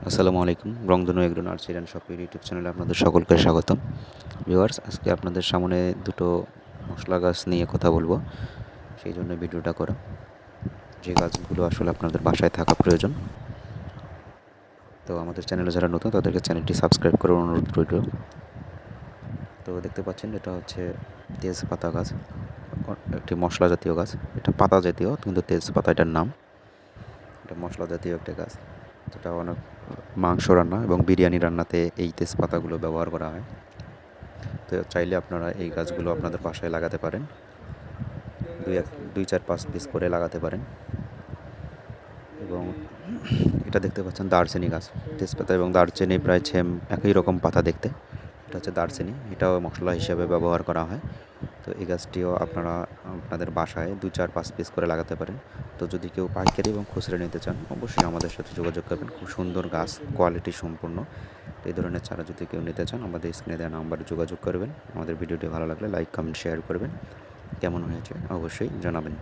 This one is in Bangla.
আসসালামু আলাইকুম। রংধনু এগ্রো নার্সারি অ্যান্ড শপের ইউটিউব চ্যানেলে আপনাদের সকলকে স্বাগতম। ভিউয়ার্স, আজকে আপনাদের সামনে দুটো মশলা গাছ নিয়ে কথা বলবো, সেই জন্য ভিডিওটা করা। যে গাছগুলো আসলে আপনাদের বাসায় থাকা প্রয়োজন। তো আমাদের চ্যানেলে যারা নতুন তাদেরকে চ্যানেলটি সাবস্ক্রাইব করার অনুরোধ রইল। তো দেখতে পাচ্ছেন, এটা হচ্ছে তেজপাতা গাছ, একটি মশলা জাতীয় গাছ। এটা পাতা জাতীয় কিন্তু তেজপাতা এটার নাম। এটা মশলা জাতীয় একটা গাছ, যেটা অনেক মাংস রান্না এবং বিরিয়ানি রান্নাতে এই তেজপাতাগুলো ব্যবহার করা হয়। তো চাইলে আপনারা এই গাছগুলো আপনাদের বাসায় লাগাতে পারেন, দুই চার পাঁচ পিস করে লাগাতে পারেন। এবং এটা দেখতে পাচ্ছেন দারচিনি গাছ। তেজপাতা এবং দারচিনি প্রায় সেম একই রকম পাতা দেখতে। এটা হচ্ছে দারচিনি, এটাও মশলা হিসেবে ব্যবহার করা হয়। তো এই গাছটিও আপনারা আপনাদের বাসায় 2-4-5 পিস করে লাগাতে পারেন। তো যদি কেউ পাইকারি এবং খুচরা নিতে চান, অবশ্যই আমাদের সাথে যোগাযোগ করবেন। খুব সুন্দর গাছ, কোয়ালিটি সম্পূর্ণ। তো এই ধরনের চারা যদি কেউ নিতে চান, আমাদের স্ক্রিনে দেওয়া নাম্বারে যোগাযোগ করবেন। আমাদের ভিডিওটি ভালো লাগলে লাইক, কমেন্ট, শেয়ার করবেন। কেমন হয়েছে অবশ্যই জানাবেন।